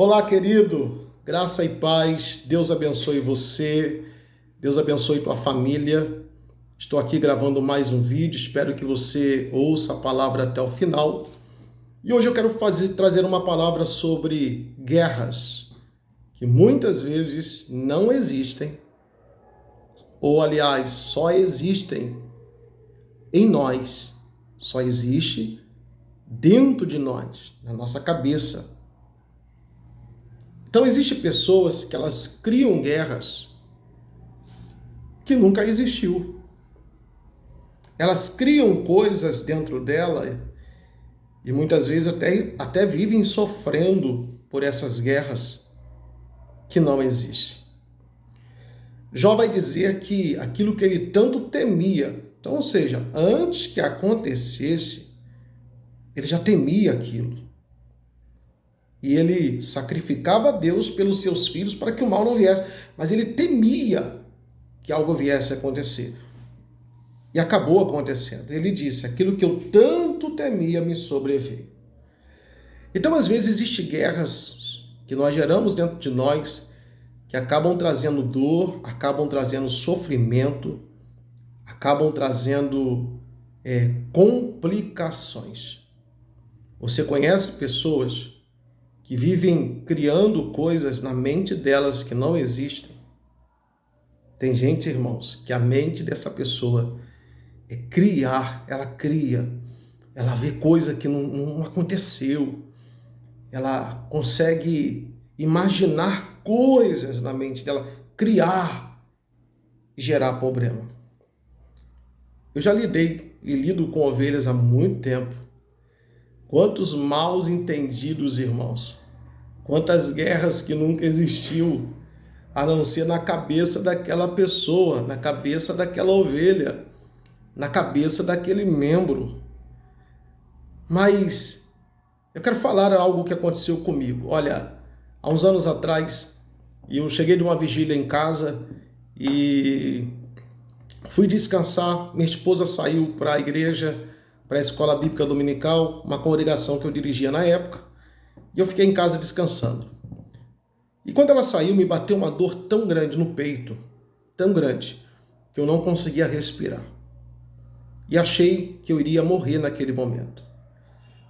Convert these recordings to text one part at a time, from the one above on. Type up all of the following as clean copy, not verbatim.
Olá, querido, graça e paz, Deus abençoe você, Deus abençoe tua família. Estou aqui gravando mais um vídeo, espero que você ouça a palavra até o final. E hoje eu quero trazer uma palavra sobre guerras, que muitas vezes não existem, ou aliás, só existem em nós, só existe dentro de nós, na nossa cabeça. Então, existem pessoas que elas criam guerras que nunca existiu. Elas criam coisas dentro dela e muitas vezes até vivem sofrendo por essas guerras que não existem. Jó vai dizer que aquilo que ele tanto temia, então, ou seja, antes que acontecesse, ele já temia aquilo. E ele sacrificava a Deus pelos seus filhos para que o mal não viesse. Mas ele temia que algo viesse a acontecer. E acabou acontecendo. Ele disse, aquilo que eu tanto temia me sobreveio. Então, às vezes, existem guerras que nós geramos dentro de nós, que acabam trazendo dor, acabam trazendo sofrimento, acabam trazendo complicações. Você conhece pessoas que vivem criando coisas na mente delas que não existem? Tem gente, irmãos, que a mente dessa pessoa é criar, ela cria, ela vê coisa que não aconteceu, ela consegue imaginar coisas na mente dela, criar e gerar problema. Eu já lidei e lido com ovelhas há muito tempo. Quantos maus entendidos, irmãos, quantas guerras que nunca existiu, a não ser na cabeça daquela pessoa, na cabeça daquela ovelha, na cabeça daquele membro. Mas eu quero falar algo que aconteceu comigo. Olha, há uns anos atrás, eu cheguei de uma vigília em casa e fui descansar. Minha esposa saiu para a igreja, para a escola bíblica dominical, uma congregação que eu dirigia na época, e eu fiquei em casa descansando. E quando ela saiu, me bateu uma dor tão grande no peito, tão grande, que eu não conseguia respirar. E achei que eu iria morrer naquele momento.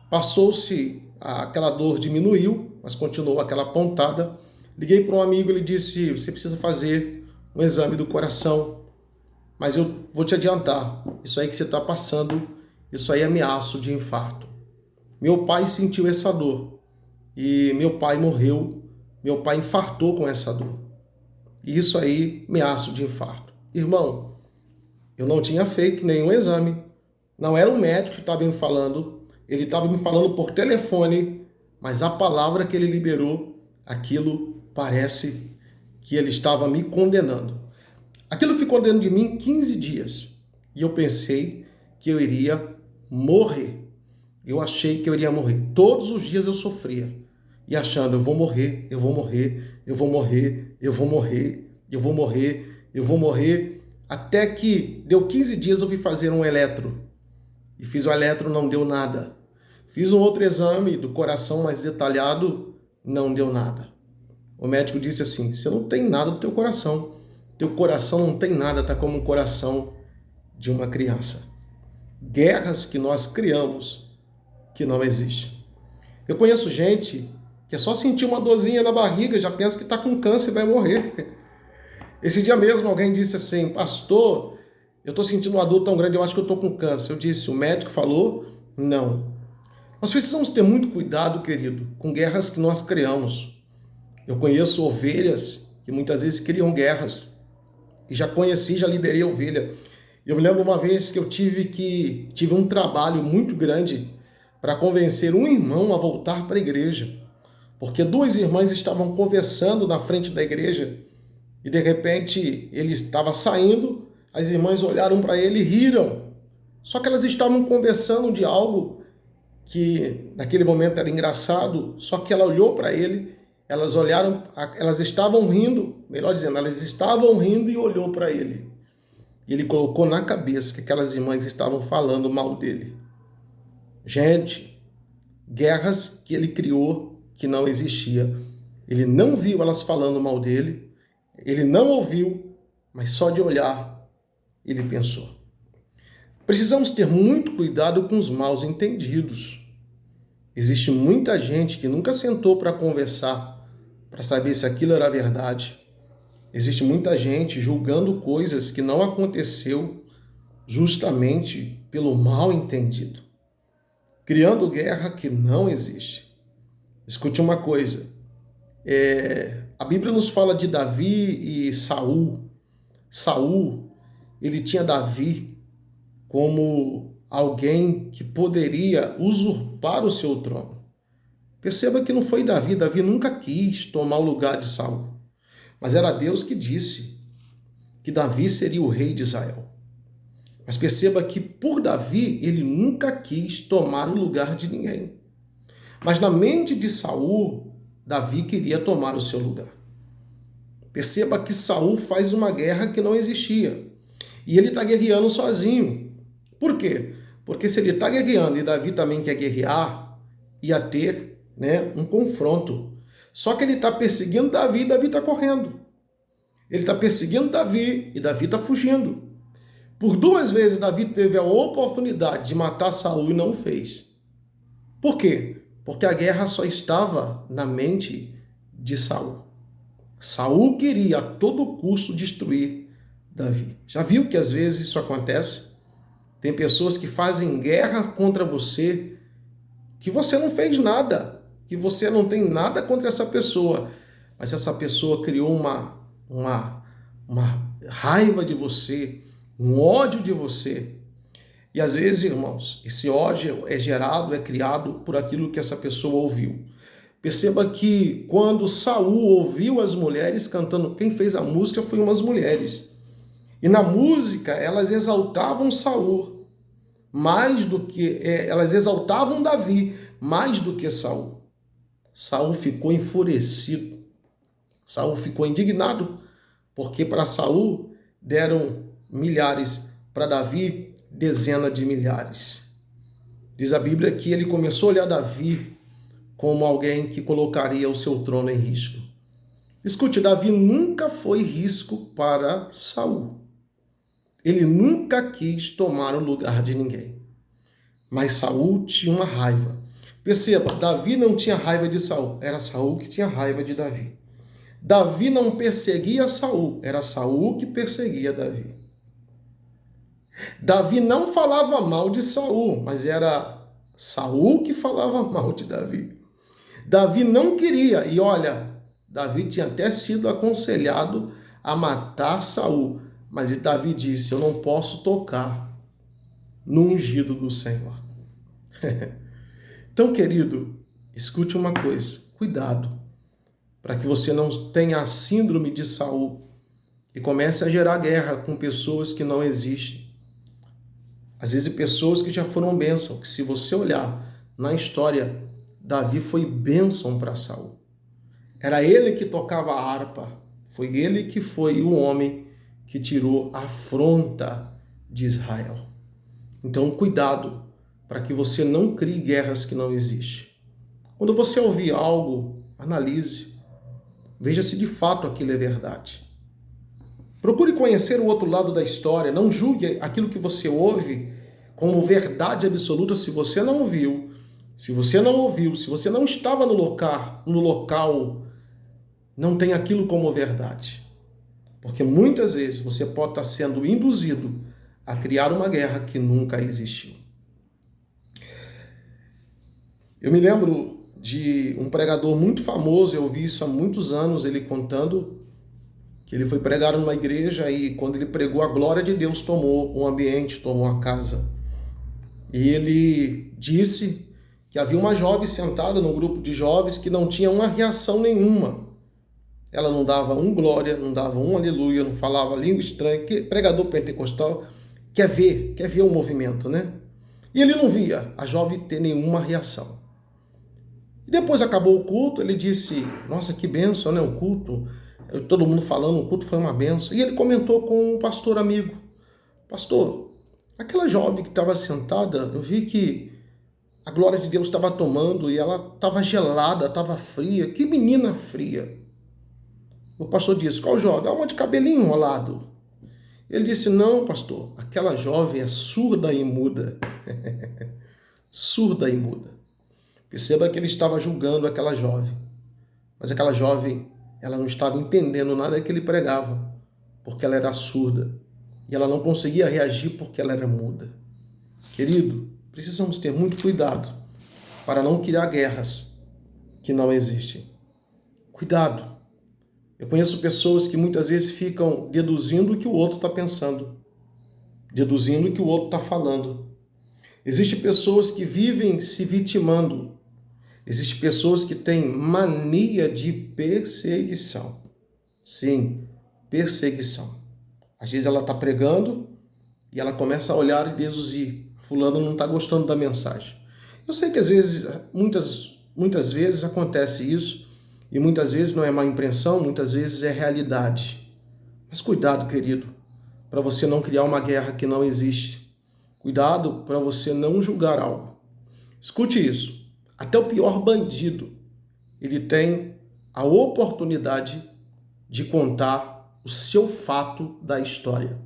Passou-se, aquela dor diminuiu, mas continuou aquela pontada. Liguei para um amigo, ele disse, você precisa fazer um exame do coração, mas eu vou te adiantar, isso aí que você está passando, isso aí é ameaça de infarto. Meu pai sentiu essa dor e meu pai morreu, meu pai infartou com essa dor. E isso aí, ameaça de infarto. Irmão, eu não tinha feito nenhum exame, não era um médico que estava me falando, ele estava me falando por telefone, mas a palavra que ele liberou, aquilo parece que ele estava me condenando. Aquilo ficou dentro de mim 15 dias. E eu pensei que eu iria morrer. Eu achei que eu iria morrer. Todos os dias eu sofria. E achando, eu vou morrer, eu vou morrer, eu vou morrer, eu vou morrer, eu vou morrer, eu vou morrer. Até que deu 15 dias eu fui fazer um eletro. E fiz o eletro, não deu nada. Fiz um outro exame do coração mais detalhado, não deu nada. O médico disse assim, você não tem nada do teu coração. Teu coração não tem nada, está como o coração de uma criança. Guerras que nós criamos que não existem. Eu conheço gente que é só sentir uma dorzinha na barriga, já pensa que está com câncer e vai morrer. Esse dia mesmo alguém disse assim, pastor, eu estou sentindo uma dor tão grande, eu acho que eu estou com câncer. Eu disse, o médico falou, não. Nós precisamos ter muito cuidado, querido, com guerras que nós criamos. Eu conheço ovelhas que muitas vezes criam guerras. E já conheci, já liderei ovelha. Eu me lembro uma vez que eu tive um trabalho muito grande para convencer um irmão a voltar para a igreja. Porque duas irmãs estavam conversando na frente da igreja e de repente ele estava saindo, as irmãs olharam para ele e riram. Só que elas estavam conversando de algo que naquele momento era engraçado, só que ela olhou para ele, elas olharam, elas estavam rindo, melhor dizendo, elas estavam rindo e olhou para ele. E ele colocou na cabeça que aquelas irmãs estavam falando mal dele. Gente, guerras que ele criou que não existia. Ele não viu elas falando mal dele, ele não ouviu, mas só de olhar ele pensou. Precisamos ter muito cuidado com os maus entendidos. Existe muita gente que nunca sentou para conversar, para saber se aquilo era verdade. Existe muita gente julgando coisas que não aconteceu justamente pelo mal entendido, criando guerra que não existe. Escute uma coisa, a Bíblia nos fala de Davi e Saul. Saul, ele tinha Davi como alguém que poderia usurpar o seu trono. Perceba que não foi Davi, Davi nunca quis tomar o lugar de Saul, mas era Deus que disse que Davi seria o rei de Israel. Mas perceba que por Davi, ele nunca quis tomar o lugar de ninguém. Mas na mente de Saul, Davi queria tomar o seu lugar. Perceba que Saul faz uma guerra que não existia. E ele está guerreando sozinho. Por quê? Porque se ele está guerreando e Davi também quer guerrear, ia ter, um confronto. Só que ele está perseguindo Davi e Davi está correndo. Ele está perseguindo Davi e Davi está fugindo. Por 2 vezes Davi teve a oportunidade de matar Saul e não fez. Por quê? Porque a guerra só estava na mente de Saul. Saul queria a todo custo destruir Davi. Já viu que às vezes isso acontece? Tem pessoas que fazem guerra contra você, que você não fez nada, que você não tem nada contra essa pessoa, mas essa pessoa criou uma raiva de você, um ódio de você. E às vezes, irmãos, esse ódio é gerado, é criado por aquilo que essa pessoa ouviu. Perceba que quando Saul ouviu as mulheres cantando, quem fez a música foi umas mulheres. E na música elas exaltavam Saul, mais do que elas exaltavam Davi, mais do que Saul. Saul ficou enfurecido. Saul ficou indignado, porque para Saul deram milhares, para Davi dezenas de milhares. Diz a Bíblia que ele começou a olhar Davi como alguém que colocaria o seu trono em risco. Escute, Davi nunca foi risco para Saul. Ele nunca quis tomar o lugar de ninguém. Mas Saul tinha uma raiva. Perceba, Davi não tinha raiva de Saul, era Saul que tinha raiva de Davi. Davi não perseguia Saul, era Saul que perseguia Davi. Davi não falava mal de Saul, mas era Saul que falava mal de Davi. Davi não queria, e olha, Davi tinha até sido aconselhado a matar Saul, mas Davi disse: eu não posso tocar no ungido do Senhor. Então, querido, escute uma coisa, cuidado, para que você não tenha a síndrome de Saul e comece a gerar guerra com pessoas que não existem. Às vezes pessoas que já foram bênção, que se você olhar na história, Davi foi bênção para Saul. Era ele que tocava a harpa, foi ele que foi o homem que tirou a afronta de Israel. Então, cuidado para que você não crie guerras que não existem. Quando você ouvir algo, analise, veja se de fato aquilo é verdade. Procure conhecer o outro lado da história, não julgue aquilo que você ouve como verdade absoluta se você não ouviu. Se você não ouviu, se você não estava no local, não tem aquilo como verdade. Porque muitas vezes você pode estar sendo induzido a criar uma guerra que nunca existiu. Eu me lembro de um pregador muito famoso, eu ouvi isso há muitos anos, ele contando que ele foi pregar numa igreja e quando ele pregou, a glória de Deus tomou um ambiente, tomou a casa. E ele disse que havia uma jovem sentada num grupo de jovens que não tinha uma reação nenhuma. Ela não dava um glória, não dava um aleluia, não falava língua estranha. Que pregador pentecostal quer ver o movimento, né? E ele não via a jovem ter nenhuma reação. E depois acabou o culto, ele disse: nossa, que bênção, né? O culto, todo mundo falando, o culto foi uma bênção. E ele comentou com um pastor amigo: pastor, aquela jovem que estava sentada, eu vi que A glória de Deus estava tomando e ela estava gelada, estava fria. Que menina fria. O pastor disse, qual jovem? Uma de cabelinho enrolado. Ele disse, não, pastor, aquela jovem é surda e muda. Surda e muda. Perceba que ele estava julgando aquela jovem. Mas aquela jovem, ela não estava entendendo nada que ele pregava, porque ela era surda. E ela não conseguia reagir porque ela era muda. Querido, precisamos ter muito cuidado para não criar guerras que não existem. Cuidado. Eu conheço pessoas que muitas vezes ficam deduzindo o que o outro está pensando, deduzindo o que o outro está falando. Existem pessoas que vivem se vitimando. Existem pessoas que têm mania de perseguição. Sim, perseguição. Às vezes ela está pregando e ela começa a olhar e deduzir. Fulano não está gostando da mensagem. Eu sei que às vezes, muitas vezes acontece isso, e muitas vezes não é má impressão, muitas vezes é realidade. Mas cuidado, querido, para você não criar uma guerra que não existe. Cuidado para você não julgar algo. Escute isso. Até o pior bandido, ele tem a oportunidade de contar o seu fato da história.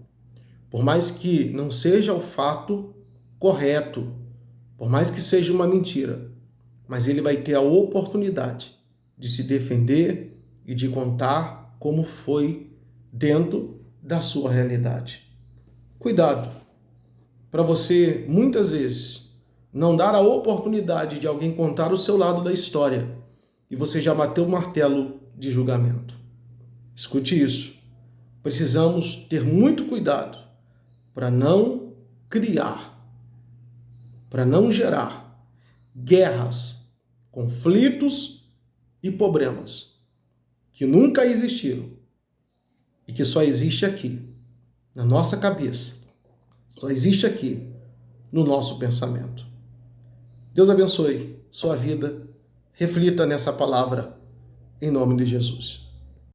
Por mais que não seja o fato correto, por mais que seja uma mentira, mas ele vai ter a oportunidade de se defender e de contar como foi dentro da sua realidade. Cuidado, para você, muitas vezes, não dar a oportunidade de alguém contar o seu lado da história e você já bateu o martelo de julgamento. Escute isso. Precisamos ter muito cuidado para não criar, para não gerar guerras, conflitos e problemas que nunca existiram e que só existe aqui, na nossa cabeça, só existe aqui, no nosso pensamento. Deus abençoe sua vida, reflita nessa palavra, em nome de Jesus.